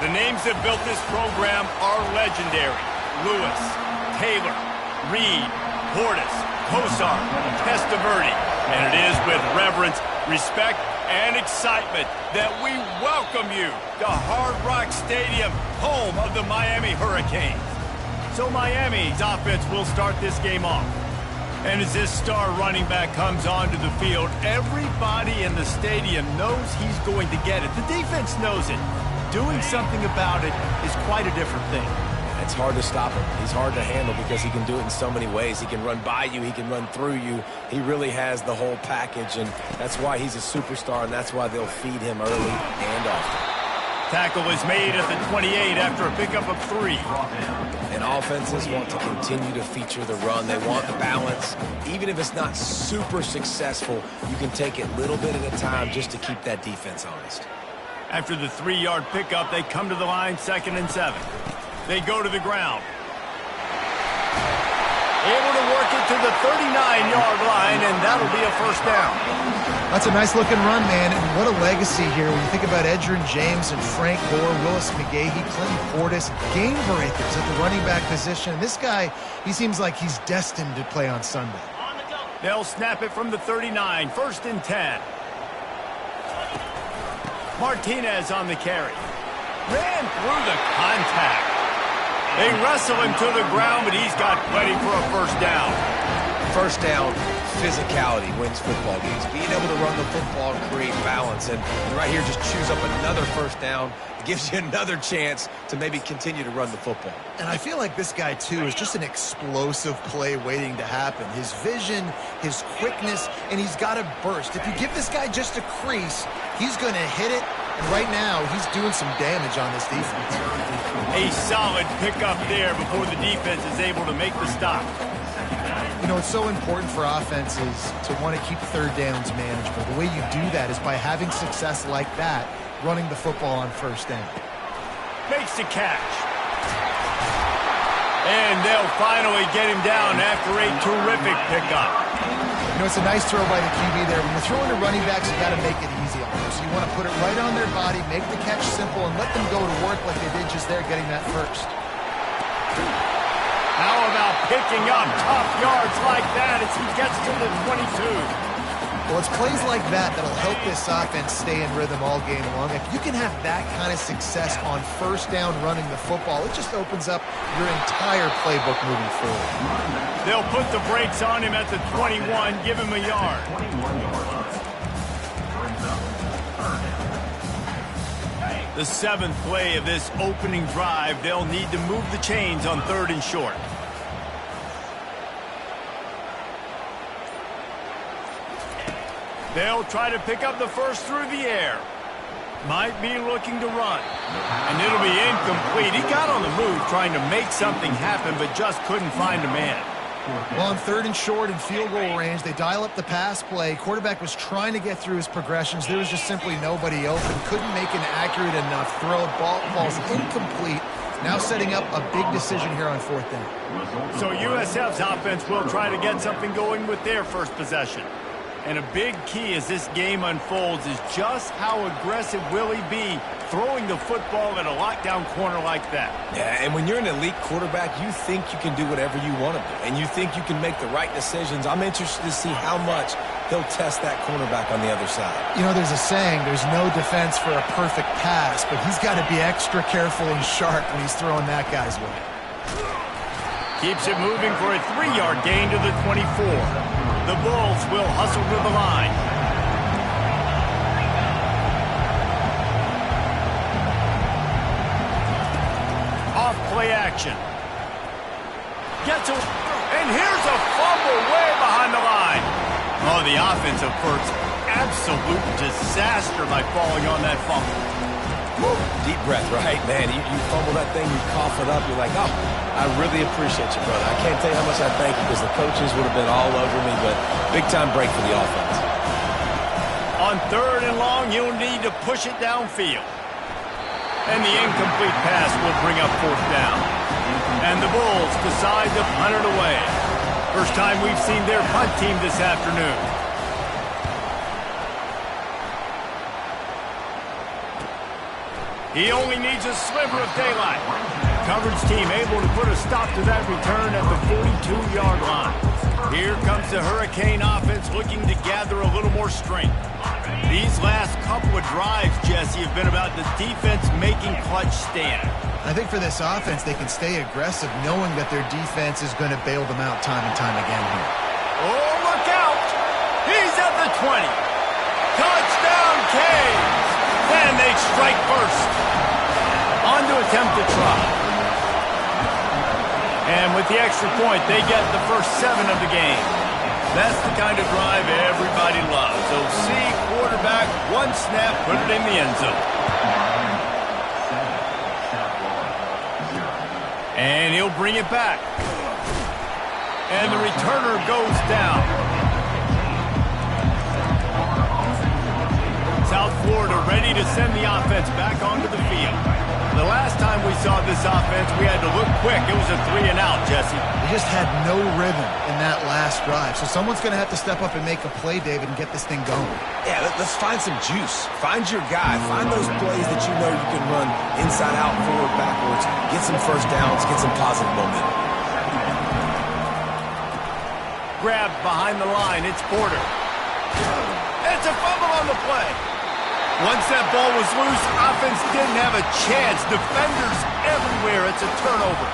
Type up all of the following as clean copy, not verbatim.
The names that built this program are legendary. Lewis, Taylor, Reed, Portis, Kosar, Testaverde. And it is with reverence, respect, and excitement that we welcome you to Hard Rock Stadium, home of the Miami Hurricanes. So Miami's offense will start this game off. And as this star running back comes onto the field, everybody in the stadium knows he's going to get it. The defense knows it. Doing something about it is quite a different thing. It's hard to stop him. He's hard to handle because he can do it in so many ways. He can run by you. He can run through you. He really has the whole package, and that's why he's a superstar, and that's why they'll feed him early and often. Tackle is made at the 28 after a pickup of 3. And offenses want to continue to feature the run. They want the balance. Even if it's not super successful, you can take it little bit at a time just to keep that defense honest. After the 3-yard pickup, they come to the line, 2nd and 7. They go to the ground. Able to work it to the 39-yard line, and that'll be a first down. That's a nice-looking run, man, and what a legacy here. When you think about Edgerrin James and Frank Gore, Willis McGahee, Clinton Portis, game breakers at the running back position. And this guy, he seems like he's destined to play on Sunday. They'll snap it from the 39, 1st and 10. Martinez on the carry. Ran through the contact. They wrestle him to the ground, but he's got plenty for a first down. First down, physicality wins football games. Being able to run the football and create balance. And right here, just choose up another first down. It gives you another chance to maybe continue to run the football. And I feel like this guy, too, is just an explosive play waiting to happen. His vision, his quickness, and he's got a burst. If you give this guy just a crease, he's going to hit it. And right now, he's doing some damage on this defense. A solid pickup there before the defense is able to make the stop. You know, it's so important for offenses to want to keep third downs manageable. The way you do that is by having success like that, running the football on first down. Makes the catch. And they'll finally get him down after a terrific pickup. You know, it's a nice throw by the QB there. When you're throwing to running backs, you got to make it easy on them. So you want to put it right on their body, make the catch simple, and let them go to work like they did just there, getting that first. How about picking up tough yards like that as he gets to the 22? Well, it's plays like that that'll help this offense stay in rhythm all game long. If you can have that kind of success on first down running the football, it just opens up your entire playbook moving forward. They'll put the brakes on him at the 21, give him a yard. The 7th play of this opening drive, they'll need to move the chains on 3rd and short. They'll try to pick up the first through the air. Might be looking to run. And it'll be incomplete. He got on the move trying to make something happen, but just couldn't find a man. Well, on 3rd and short and field goal range, they dial up the pass play. Quarterback was trying to get through his progressions. There was just simply nobody open. Couldn't make an accurate enough throw. Ball's incomplete. Now setting up a big decision here on 4th down. So USF's offense will try to get something going with their first possession. And a big key as this game unfolds is just how aggressive will he be throwing the football at a lockdown corner like that. Yeah, and when you're an elite quarterback, you think you can do whatever you want to do, and you think you can make the right decisions. I'm interested to see how much he'll test that cornerback on the other side. You know, there's a saying, there's no defense for a perfect pass, but he's got to be extra careful and sharp when he's throwing that guy's way. Keeps it moving for a 3-yard gain to the 24. The Bulls will hustle to the line. Off play action. Gets a, and here's a fumble way behind the line. Oh, the offensive effort's absolute disaster by falling on that fumble. Woo. Deep breath, right, man? You fumble that thing, you cough it up, you're like, oh, I really appreciate you, brother. I can't tell you how much I thank you because the coaches would have been all over me, but big-time break for the offense. On 3rd and long, you'll need to push it downfield. And the incomplete pass will bring up 4th down. And the Bulls decide to punt it away. First time we've seen their punt team this afternoon. He only needs a sliver of daylight. Coverage team able to put a stop to that return at the 42-yard line. Here comes the Hurricane offense looking to gather a little more strength. These last couple of drives, Jesse, have been about the defense making clutch stand. I think for this offense, they can stay aggressive knowing that their defense is going to bail them out time and time again here. Oh, look out! He's at the 20. Touchdown, Canes! Then they strike first. On to attempt to try. And with the extra point, they get the first 7 of the game. That's the kind of drive everybody loves. So see quarterback, one snap, put it in the end zone. And he'll bring it back. And the returner goes down. South Florida ready to send the offense back onto the field. The last time we saw this offense, we had to look quick. It was a 3-and-out, Jesse. They just had no rhythm in that last drive. So someone's going to have to step up and make a play, David, and get this thing going. Yeah, let's find some juice. Find your guy. Find those plays that you know you can run inside out, forward, backwards. Get some first downs. Get some positive momentum. Grabbed behind the line. It's Porter. It's a fumble on the play. Once that ball was loose, offense didn't have a chance. Defenders everywhere. It's a turnover.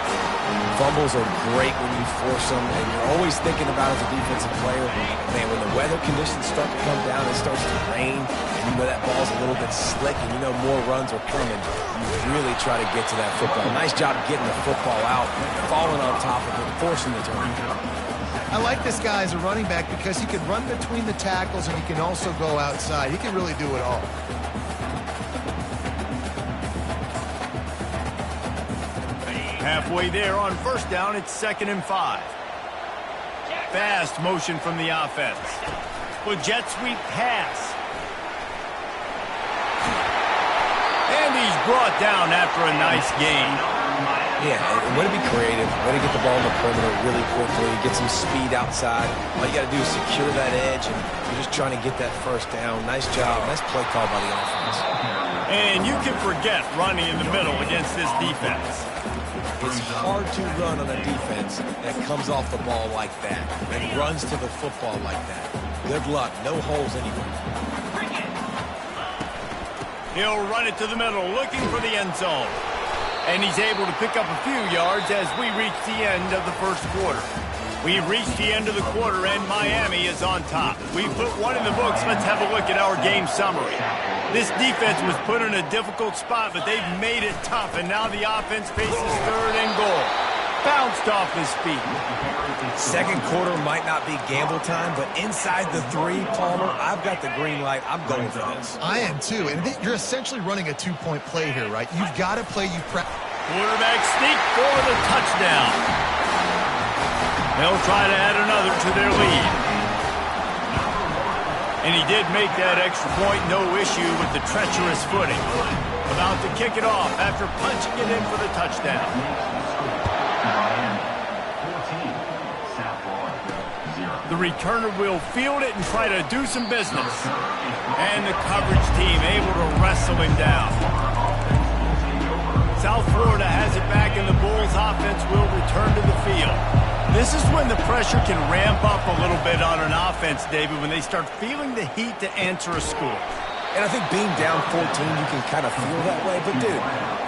Fumbles are great when you force them, and you're always thinking about as a defensive player, man, when the weather conditions start to come down, it starts to rain, and you know that ball's a little bit slick, and you know more runs are coming. You really try to get to that football. Nice job getting the football out, falling on top of it, forcing the turnover. I like this guy as a running back because he can run between the tackles and he can also go outside. He can really do it all. Halfway there on first down, it's 2nd and 5. Fast motion from the offense. Well, jet sweep pass. And he's brought down after a nice gain. Yeah, and way to be creative, way to get the ball on the perimeter really quickly, get some speed outside. All you got to do is secure that edge, and you're just trying to get that first down. Nice job. Nice play call by the offense. And you can forget running in the middle against this defense. It's hard to run on a defense that comes off the ball like that and runs to the football like that. Good luck. No holes anywhere. He'll run it to the middle, looking for the end zone. And he's able to pick up a few yards as we reach the end of the first quarter. We've reached the end of the quarter, and Miami is on top. We've put one in the books. Let's have a look at our game summary. This defense was put in a difficult spot, but they've made it tough, and now the offense faces 3rd and goal. Bounced off his feet. Second quarter might not be gamble time, but inside the 3, Palmer, I've got the green light. I'm going for this. I am too, and you're essentially running a 2-point play here, right? You've got to play Quarterback sneak for the touchdown. They'll try to add another to their lead. And he did make that extra point, no issue with the treacherous footing. About to kick it off after punching it in for the touchdown. The returner will field it and try to do some business. And the coverage team able to wrestle him down. South Florida has it back, and the Bulls offense will return to the field. This is when the pressure can ramp up a little bit on an offense, David, when they start feeling the heat to answer a score. And I think being down 14, you can kind of feel that way. But, dude,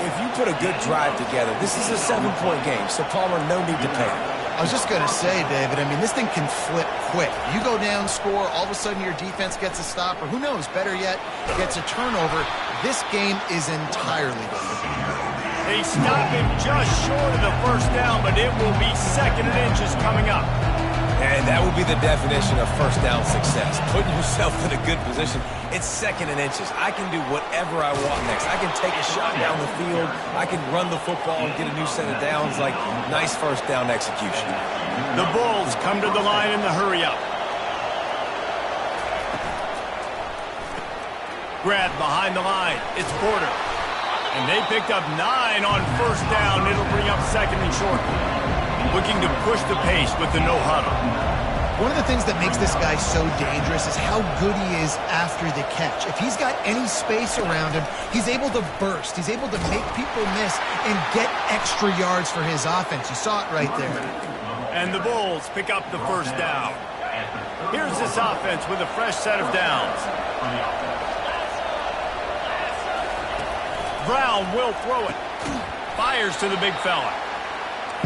if you put a good drive together, this is a 7-point game, so Palmer, no need to panic. I was just going to say, David, I mean, this thing can flip quick. You go down, score, all of a sudden your defense gets a stop, or who knows, better yet, gets a turnover. This game is entirely different. They stop him just short of the first down, but it will be 2nd and inches coming up. And that would be the definition of first down success. Putting yourself in a good position. It's 2nd and inches. I can do whatever I want next. I can take a shot down the field. I can run the football and get a new set of downs. Like, nice first down execution. The Bulls come to the line in the hurry-up. Grab behind the line. It's Porter. And they picked up 9 on first down. It'll bring up 2nd and short. Looking to push the pace with the no huddle. One of the things that makes this guy so dangerous is how good he is after the catch. If he's got any space around him, he's able to burst. He's able to make people miss and get extra yards for his offense. You saw it right there. And the Bulls pick up the first down. Here's this offense with a fresh set of downs. Brown will throw it. Fires to the big fella.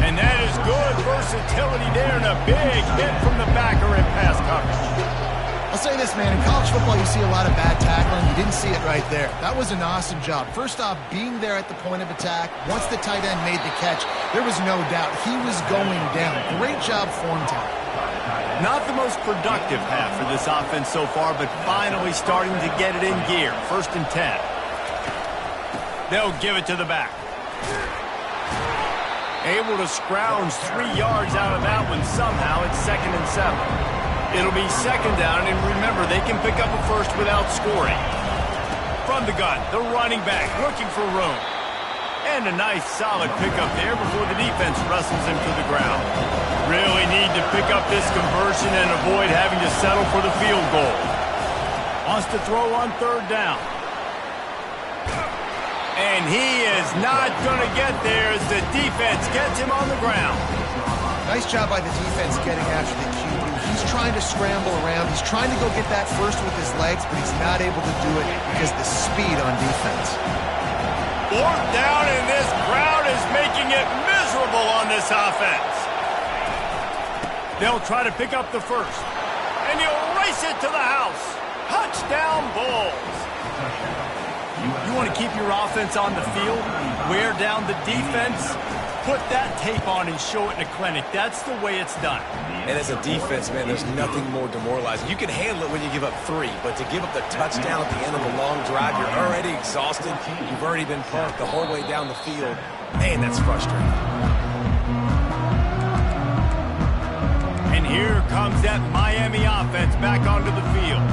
And that is good versatility there and a big hit from the backer in pass coverage. I'll say this, man. In college football, you see a lot of bad tackling. You didn't see it right there. That was an awesome job. First off, being there at the point of attack. Once the tight end made the catch, there was no doubt he was going down. Great job form time. Not the most productive half for this offense so far, but finally starting to get it in gear. 1st and 10. They'll give it to the back. Able to scrounge 3 yards out of that one somehow. It's 2nd and 7. It'll be 2nd down, and remember, they can pick up a first without scoring. From the gun, the running back looking for room. And a nice solid pickup there before the defense wrestles him to the ground. Really need to pick up this conversion and avoid having to settle for the field goal. Wants to throw on 3rd down. And he is not going to get there as the defense gets him on the ground. Nice job by the defense getting after the QB. He's trying to scramble around. He's trying to go get that first with his legs, but he's not able to do it because of the speed on defense. 4th down, and this crowd is making it miserable on this offense. They'll try to pick up the first. And he'll race it to the house. Touchdown, Bulls. You want to keep your offense on the field, wear down the defense, put that tape on and show it in a clinic. That's the way it's done. And as a defense, man, there's nothing more demoralizing. You can handle it when you give up 3, but to give up the touchdown at the end of a long drive, you're already exhausted. You've already been punked the whole way down the field. Man, that's frustrating. And here comes that Miami offense back onto the field.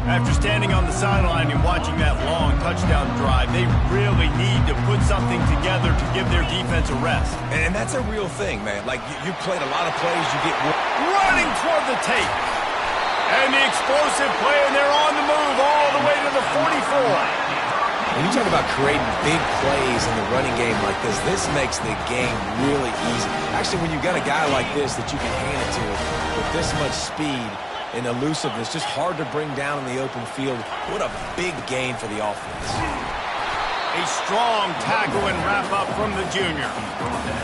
After standing on the sideline and watching that long touchdown drive, they really need to put something together to give their defense a rest. And that's a real thing, man. Like, you played a lot of plays, you get... Running toward the tape. And the explosive play, and they're on the move all the way to the 44. When you talk about creating big plays in the running game like this makes the game really easy. Actually, when you've got a guy like this that you can hand it to with this much speed and elusiveness, just hard to bring down in the open field. What a big gain for the offense. A strong tackle and wrap-up from the junior.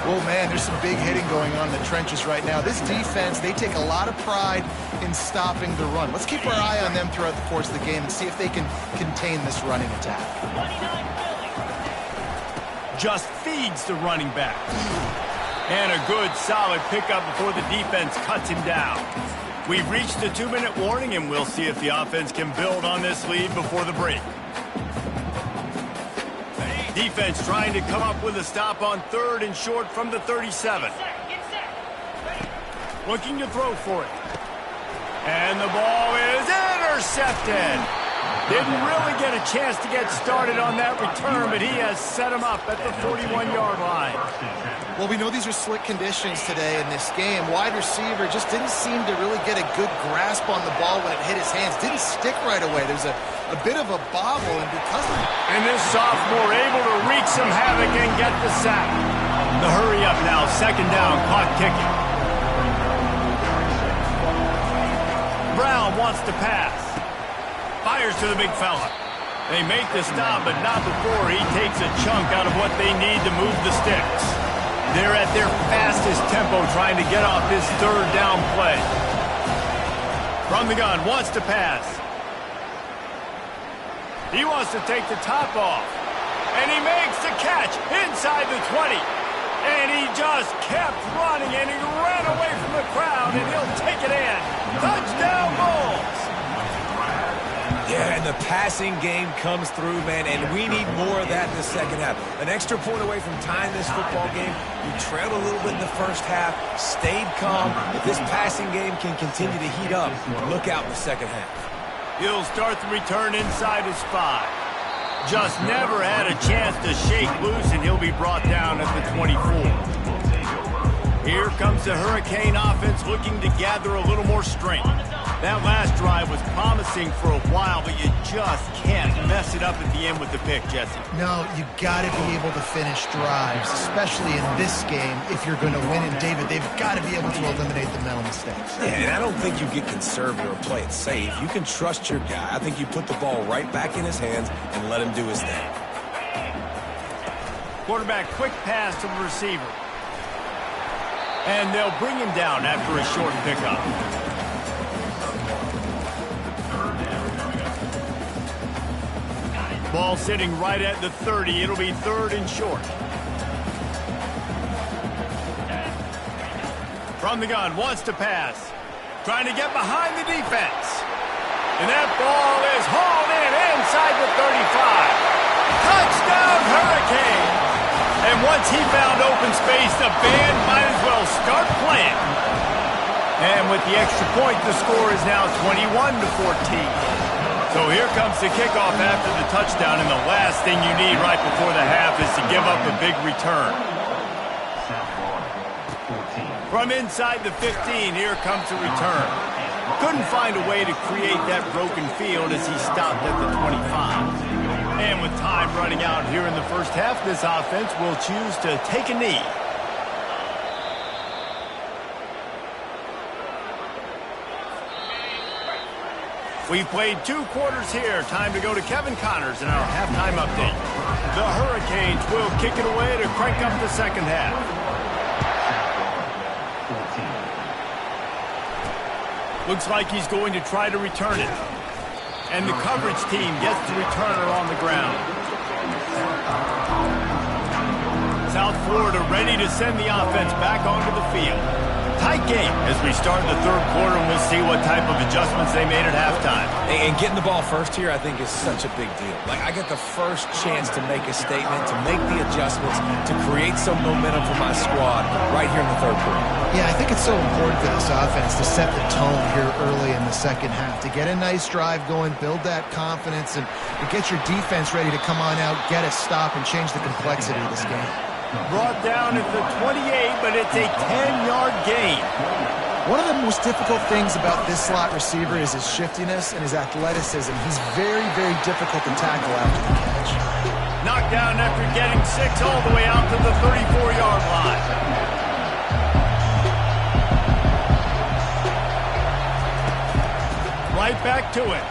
Well, man, there's some big hitting going on in the trenches right now. This defense, they take a lot of pride in stopping the run. Let's keep our eye on them throughout the course of the game and see if they can contain this running attack. Just feeds the running back. And a good, solid pickup before the defense cuts him down. We've reached the 2-minute warning, and we'll see if the offense can build on this lead before the break. Defense trying to come up with a stop on 3rd and short from the 37. Looking to throw for it. And the ball is intercepted. Didn't really get a chance to get started on that return, but he has set him up at the 41-yard line. Well, we know these are slick conditions today in this game. Wide receiver just didn't seem to really get a good grasp on the ball when it hit his hands. Didn't stick right away. There's a bit of a bobble, and because of... And this sophomore able to wreak some havoc and get the sack. The hurry up now, 2nd down, clock ticking. Brown wants to pass. Fires to the big fella. They make the stop, but not before he takes a chunk out of what they need to move the sticks. They're at their fastest tempo trying to get off this 3rd down play. From the gun, wants to pass. He wants to take the top off. And he makes the catch inside the 20. And he just kept running, and he ran away from the crowd, and he'll take it in. Touchdown, Bulls! Yeah, and the passing game comes through, man, and we need more of that in the second half. An extra point away from tying this football game. You trailed a little bit in the first half, stayed calm. If this passing game can continue to heat up, look out in the second half. He'll start the return inside his 5. Just never had a chance to shake loose, and he'll be brought down at the 24. Here comes the Hurricane offense looking to gather a little more strength. That last drive was promising for a while, but you just can't mess it up at the end with the pick, Jesse. No, you got to be able to finish drives, especially in this game if you're going to win. And David, they've got to be able to eliminate the mental mistakes. Yeah, and I don't think you get conservative or play it safe. You can trust your guy. I think you put the ball right back in his hands and let him do his thing. Quarterback quick pass to the receiver. And they'll bring him down after a short pickup. Ball sitting right at the 30. It'll be 3rd and short. From the gun, wants to pass. Trying to get behind the defense. And that ball is hauled in inside the 35. Touchdown, Hurricane! And once he found open space, the band might as well start playing. And with the extra point, the score is now 21-14. So here comes the kickoff after the touchdown, and the last thing you need right before the half is to give up a big return. From inside the 15, here comes the return. Couldn't find a way to create that broken field as he stopped at the 25. And with time running out here in the first half, this offense will choose to take a knee. We've played 2 quarters here. Time to go to Kevin Connors in our halftime update. The Hurricanes will kick it away to crank up the second half. Looks like he's going to try to return it. And the coverage team gets the returner on the ground. South Florida ready to send the offense back onto the field. Tight game as we start the 3rd quarter, and we'll see what type of adjustments they made at halftime. And getting the ball first here, I think, is such a big deal. Like, I get the first chance to make a statement, to make the adjustments, to create some momentum for my squad right here in the 3rd quarter. Yeah, I think it's so important for this offense to set the tone here early in the second half, to get a nice drive going, build that confidence, and get your defense ready to come on out, get a stop, and change the complexity of this game. Brought down at the 28, but it's a 10-yard gain. One of the most difficult things about this slot receiver is his shiftiness and his athleticism. He's very, very difficult to tackle after the catch. Knocked down after getting 6 all the way out to the 34-yard line. Right back to it.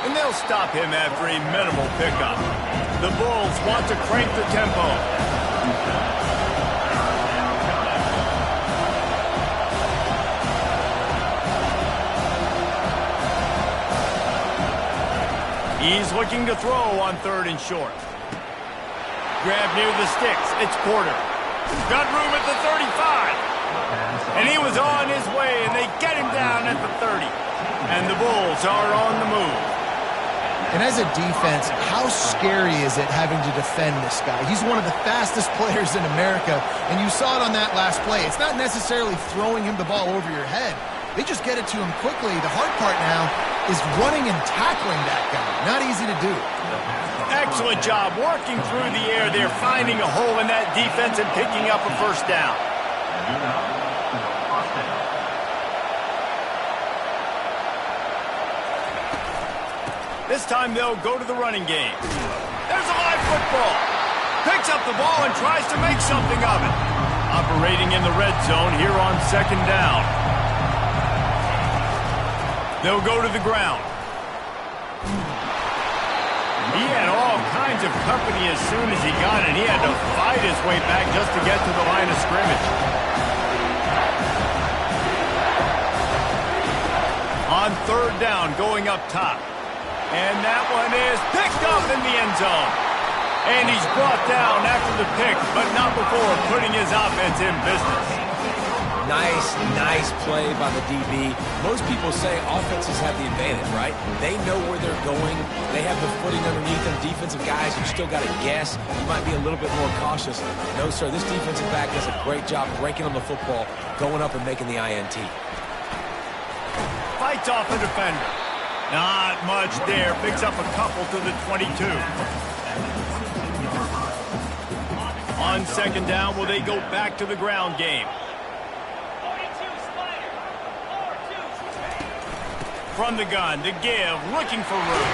And they'll stop him after a minimal pickup. The Bulls want to crank the tempo. He's looking to throw on 3rd and short. Grab near the sticks. It's Porter. Got room at the 35. And he was on his way, and they get him down at the 30. And the Bulls are on the move. And as a defense, how scary is it having to defend this guy? He's one of the fastest players in America, and you saw it on that last play. It's not necessarily throwing him the ball over your head. They just get it to him quickly. The hard part now is running and tackling that guy. Not easy to do. Excellent job working through the air there, finding a hole in that defense and picking up a first down. This time they'll go to the running game. There's a live football. Picks up the ball and tries to make something of it. Operating in the red zone here on 2nd down. They'll go to the ground. He had all kinds of company as soon as he got it. He had to fight his way back just to get to the line of scrimmage. On 3rd down, going up top. And that one is picked up in the end zone. And he's brought down after the pick, but not before putting his offense in business. Nice play by the DB. Most people say offenses have the advantage, right? They know where they're going. They have the footing underneath them. Defensive guys, you still got to guess. You might be a little bit more cautious. No, sir, this defensive back does a great job breaking on the football, going up and making the INT. Fights off a defender. Not much there. Picks up a couple to the 22. On 2nd down, will they go back to the ground game? From the gun, to give, looking for room.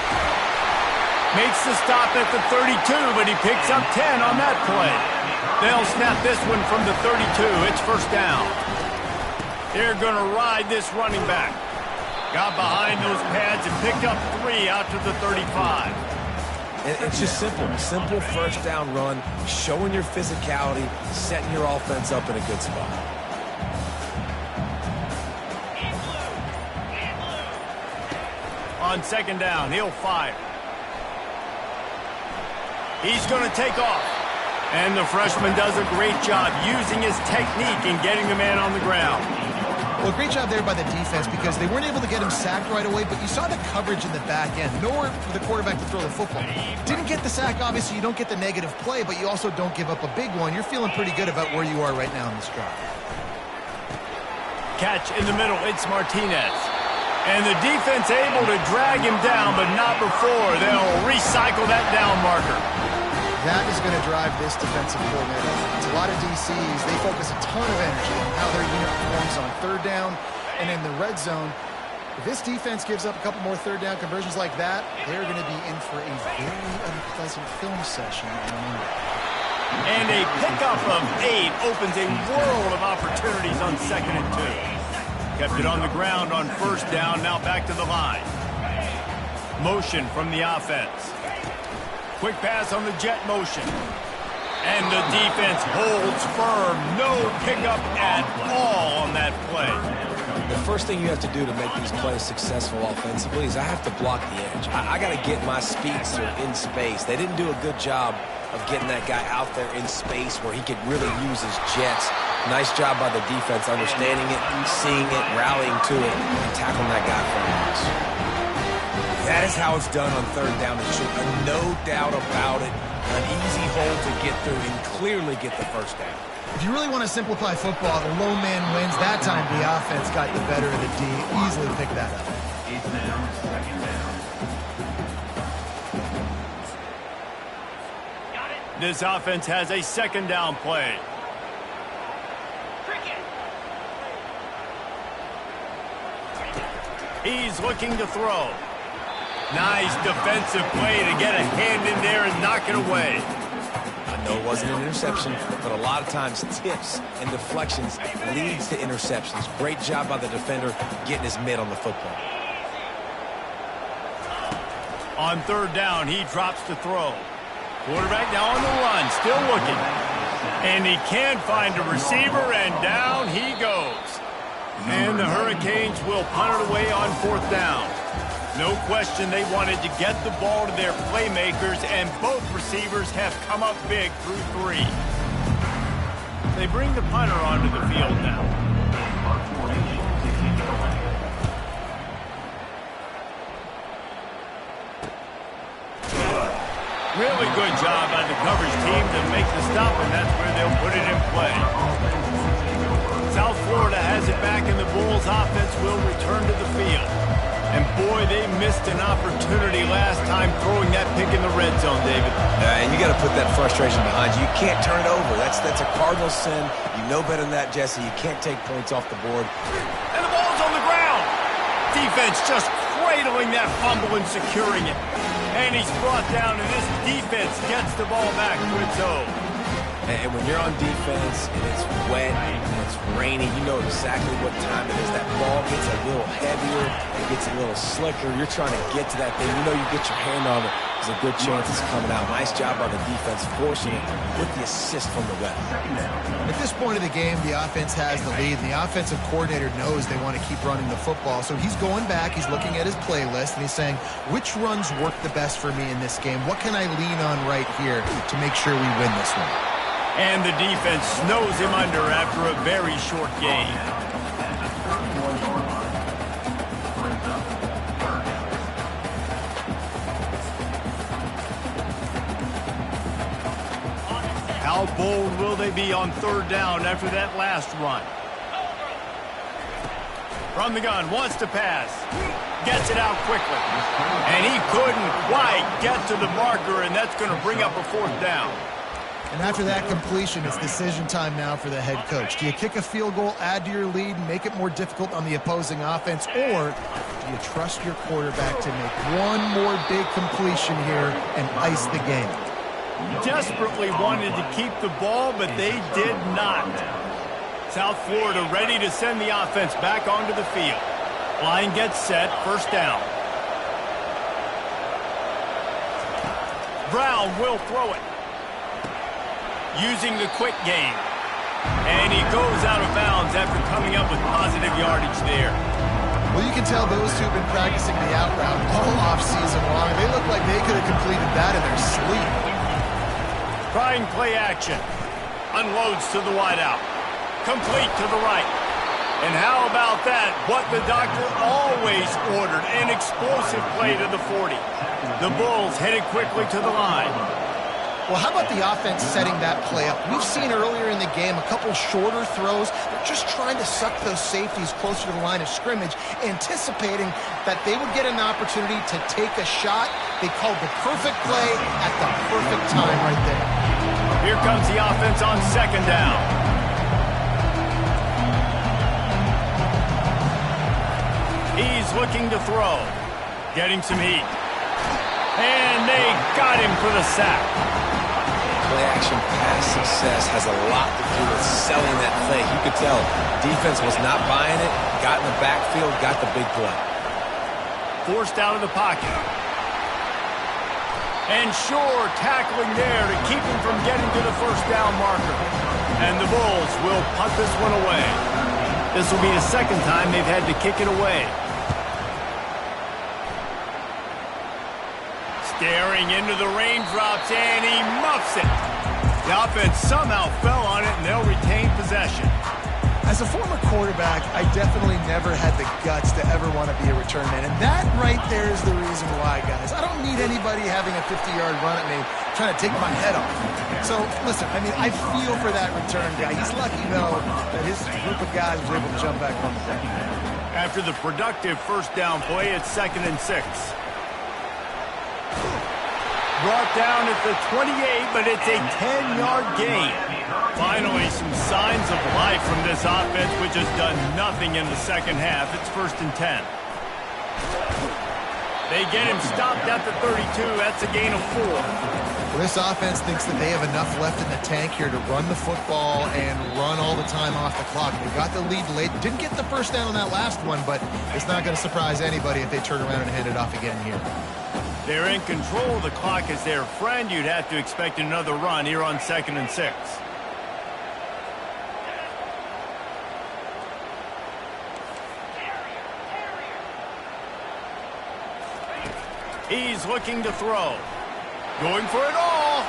Makes the stop at the 32, but he picks up 10 on that play. They'll snap this one from the 32. It's first down. They're going to ride this running back. Got behind those pads and picked up 3 out to the 35. It's just simple first down run, showing your physicality, setting your offense up in a good spot. On second down, he'll fire. He's going to take off. And the freshman does a great job using his technique and getting the man on the ground. Well, great job there by the defense because they weren't able to get him sacked right away, but you saw the coverage in the back end. Nowhere for the quarterback to throw the football. Didn't get the sack, obviously. You don't get the negative play, but you also don't give up a big one. You're feeling pretty good about where you are right now in this drive. Catch in the middle. It's Martinez. And the defense able to drag him down, but not before. They'll recycle that down marker. That is going to drive this defensive coordinator. It's a lot of DCs. They focus a ton of energy on how their unit performs on third down and in the red zone. If this defense gives up a couple more third down conversions like that, they're going to be in for a very unpleasant film session on Monday. And a pickup of 8 opens a world of opportunities on 2nd and 2. Kept it on the ground on first down, now back to the line. Motion from the offense. Quick pass on the jet motion. And the defense holds firm. No pickup at all on that play. The first thing you have to do to make these plays successful offensively is I have to block the edge. I got to get my speedster in space. They didn't do a good job of getting that guy out there in space where he could really use his jets. Nice job by the defense understanding it, seeing it, rallying to it, and tackling that guy for a loss. That is how it's done on third down and short. No doubt about it. An easy hole to get through and clearly get the first down. If you really want to simplify football, the low man wins. That time the offense got the better of the D. Easily pick that up. This offense has a second down play. He's looking to throw. Nice defensive play to get a hand in there and knock it away. I know it wasn't an interception, but a lot of times tips and deflections leads to interceptions. Great job by the defender getting his mitt on the football. On third down, he drops to throw. Quarterback now on the run, still looking. And he can't find a receiver, and down he goes. And the Hurricanes will punt it away on fourth down. No question they wanted to get the ball to their playmakers, and both receivers have come up big through 3. They bring the punter onto the field now. Really good job by the coverage team to make the stop, and that's where they'll put it in play. South Florida has it back, and the Bulls offense will return to the field. And boy, they missed an opportunity last time throwing that pick in the red zone, David. And you got to put that frustration behind you. You can't turn it over. That's a cardinal sin. You know better than that, Jesse. You can't take points off the board. And the ball's on the ground. Defense just cradling that fumble and securing it. And he's brought down, and this defense gets the ball back to its own. And when you're on defense and it's wet and it's rainy, you know exactly what time it is. That ball gets a little heavier, it gets a little slicker. You're trying to get to that thing. You know you get your hand on it. There's a good chance it's coming out. Nice job by the defense forcing it with the assist from the wet. At this point of the game, the offense has the lead. The offensive coordinator knows they want to keep running the football. So he's going back, he's looking at his playlist, and he's saying, which runs work the best for me in this game? What can I lean on right here to make sure we win this one? And the defense snows him under after a very short game. How bold will they be on third down after that last run? From the gun, wants to pass. Gets it out quickly. And he couldn't quite get to the marker, and that's going to bring up a fourth down. And after that completion, it's decision time now for the head coach. Do you kick a field goal, add to your lead, and make it more difficult on the opposing offense, or do you trust your quarterback to make one more big completion here and ice the game? Desperately wanted to keep the ball, but they did not. South Florida ready to send the offense back onto the field. Line gets set, first down. Brown will throw it. Using the quick game. And he goes out of bounds after coming up with positive yardage there. Well, you can tell those two have been practicing the out route all off-season long. They look like they could have completed that in their sleep. Trying play action. Unloads to the wideout. Complete to the right. And how about that? What the doctor always ordered. An explosive play to the 40. The Bulls headed quickly to the line. Well, how about the offense setting that play up? We've seen earlier in the game a couple shorter throws. They're just trying to suck those safeties closer to the line of scrimmage, anticipating that they would get an opportunity to take a shot. They called the perfect play at the perfect time right there. Here comes the offense on second down. He's looking to throw. Getting some heat. And they got him for the sack. Play-action pass success has a lot to do with selling that play. You could tell defense was not buying it, got in the backfield, got the big play. Forced out of the pocket. And Shore tackling there to keep him from getting to the first down marker. And the Bulls will punt this one away. This will be the second time they've had to kick it away. Staring into the raindrops, and he muffs it. The offense somehow fell on it, and they'll retain possession. As a former quarterback, I definitely never had the guts to ever want to be a return man. And that right there is the reason why, guys. I don't need anybody having a 50-yard run at me trying to take my head off. So, listen, I mean, I feel for that return guy. He's lucky, though, that his group of guys were able to jump back on the deck. After the productive first down play, it's 2nd and 6. Brought down at the 28, but it's a 10-yard gain. Finally, some signs of life from this offense, which has done nothing in the second half. It's 1st and 10. They get him stopped at the 32. That's a gain of 4. Well, this offense thinks that they have enough left in the tank here to run the football and run all the time off the clock. They got the lead late. Didn't get the first down on that last one, but it's not going to surprise anybody if they turn around and hand it off again here. They're in control. The clock is their friend. You'd have to expect another run here on 2nd and 6. He's looking to throw. Going for it all.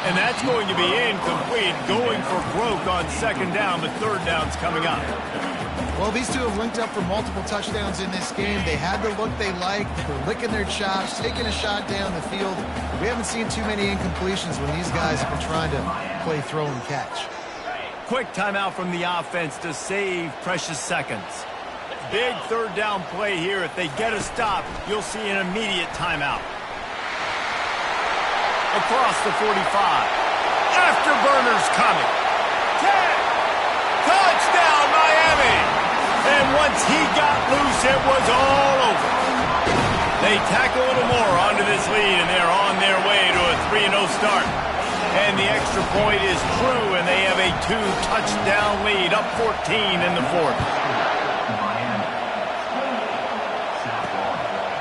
And that's going to be incomplete. Going for broke on 2nd down, but 3rd down's coming up. Well, these two have linked up for multiple touchdowns in this game. They had the look they liked. They were licking their chops, taking a shot down the field. We haven't seen too many incompletions when these guys have been trying to play throw and catch. Quick timeout from the offense to save precious seconds. Big 3rd down play here. If they get a stop, you'll see an immediate timeout. Across the 45. Afterburners coming. 10. Touchdown, Miami. And once he got loose, it was all over. They tack a little more onto this lead, and they're on their way to a 3-0 start. And the extra point is true, and they have a 2-touchdown lead, up 14 in the 4th.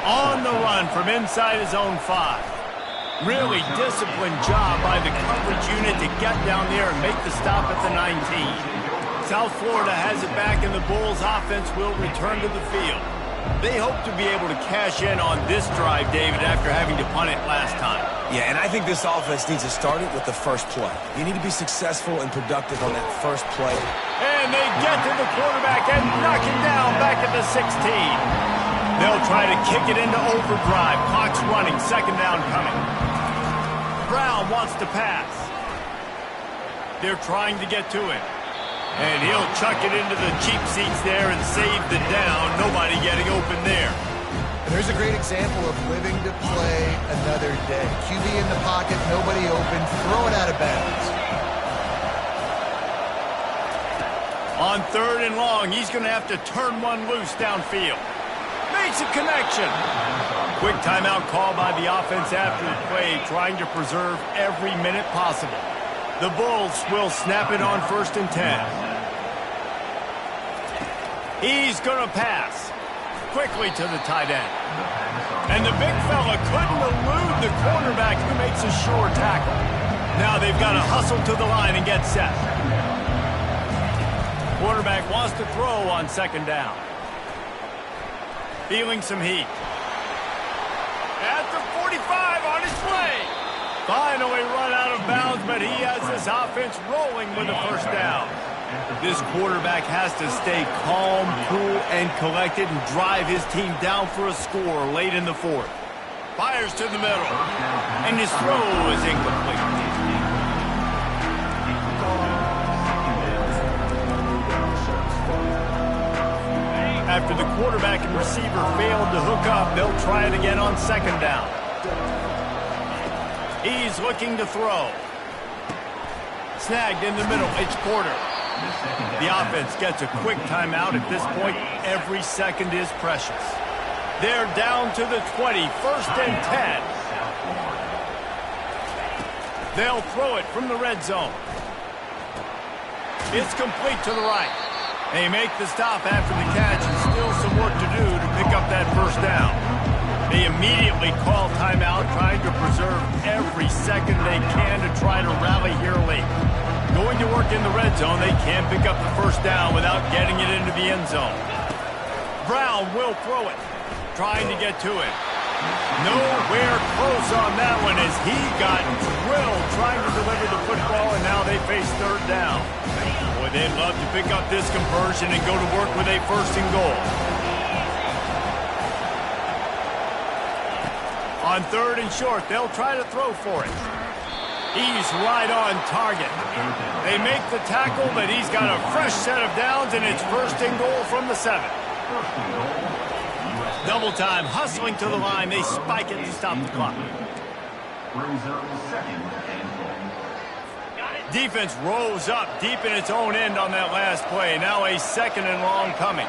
On the run from inside his own 5. Really disciplined job by the coverage unit to get down there and make the stop at the 19. South Florida has it back, and the Bulls offense will return to the field. They hope to be able to cash in on this drive, David, after having to punt it last time. Yeah, and I think this offense needs to start it with the first play. You need to be successful and productive on that first play. And they get to the quarterback and knock him down back at the 16. They'll try to kick it into overdrive. Clock's running, 2nd down coming. Brown wants to pass. They're trying to get to it. And he'll chuck it into the cheap seats there and save the down. Nobody getting open there. And there's a great example of living to play another day. QB in the pocket, nobody open, throw it out of bounds. On 3rd and long, he's going to have to turn one loose downfield. Makes a connection. Quick timeout call by the offense after the play, trying to preserve every minute possible. The Bulls will snap it on 1st and 10. He's going to pass. Quickly to the tight end. And the big fella couldn't elude the cornerback who makes a sure tackle. Now they've got to hustle to the line and get set. Quarterback wants to throw on 2nd down. Feeling some heat. At the 45 on his way. Finally run out of bounds, but he has this offense rolling with a 1st down. This quarterback has to stay calm, cool, and collected and drive his team down for a score late in the 4th. Fires to the middle, and his throw is incomplete. After the quarterback and receiver failed to hook up, they'll try it again on 2nd down. He's looking to throw. Snagged in the middle, it's Porter. The offense gets a quick timeout. At this point, every second is precious. They're down to the 20, 1st and 10. They'll throw it from the red zone. It's complete to the right. They make the stop after the catch, and still some work to do to pick up that 1st down. They immediately call timeout, trying to preserve every second they can to try to rally here late. Going to work in the red zone, they can't pick up the 1st down without getting it into the end zone. Brown will throw it, trying to get to it. Nowhere close on that one as he got drilled trying to deliver the football, and now they face 3rd down. Boy, they'd love to pick up this conversion and go to work with a 1st and goal. On 3rd and short, they'll try to throw for it. He's right on target. They make the tackle, but he's got a fresh set of downs, and it's 1st and goal from the 7. Double time, hustling to the line. They spike it to stop the clock. Defense rolls up deep in its own end on that last play. Now a 2nd and long coming.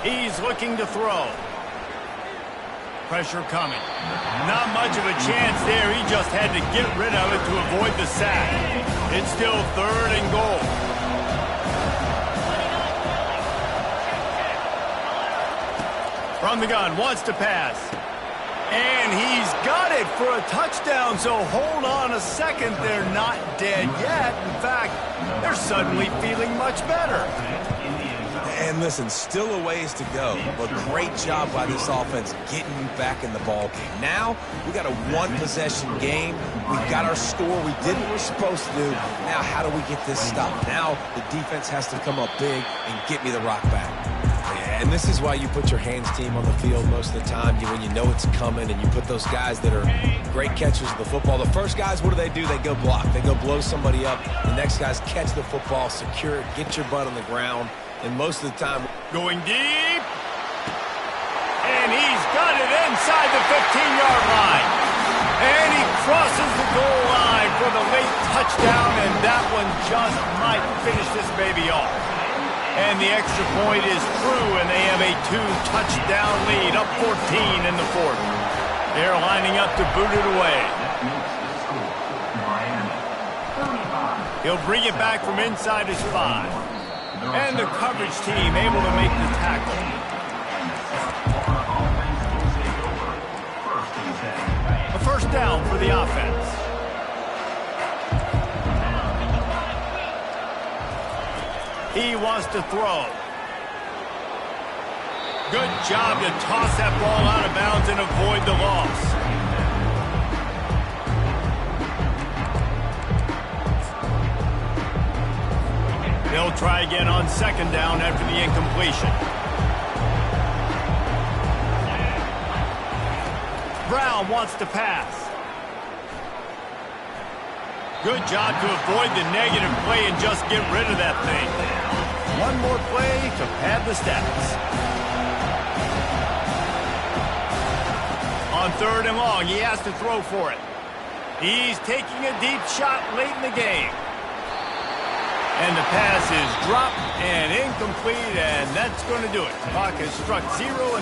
He's looking to throw. Pressure coming. Not much of a chance there. He just had to get rid of it to avoid the sack. It's still 3rd and goal. From the gun, wants to pass. And he's got it for a touchdown, so hold on a second. They're not dead yet. In fact, they're suddenly feeling much better. And listen, still a ways to go, but great job by this offense getting you back in the ball game. Now, we got a 1-possession game. We got our score. We did what we're supposed to do. Now, how do we get this stopped? Now, the defense has to come up big and get me the rock back. And this is why you put your hands team on the field most of the time, when you know it's coming, and you put those guys that are great catchers of the football. The first guys, what do? They go block. They go blow somebody up. The next guys catch the football, secure it, get your butt on the ground. And most of the time, going deep. And he's got it inside the 15-yard line. And he crosses the goal line for the late touchdown, and that one just might finish this baby off. And the extra point is through, and they have a 2-touchdown lead, up 14 in the 4th. They're lining up to boot it away. He'll bring it back from inside his 5. And the coverage team able to make the tackle. A 1st down for the offense. He wants to throw. Good job to toss that ball out of bounds and avoid the loss. They'll try again on 2nd down after the incompletion. Brown wants to pass. Good job to avoid the negative play and just get rid of that thing. One more play to pad the stats. On 3rd and long, he has to throw for it. He's taking a deep shot late in the game. And the pass is dropped and incomplete, and that's going to do it. Clock has struck 0 and the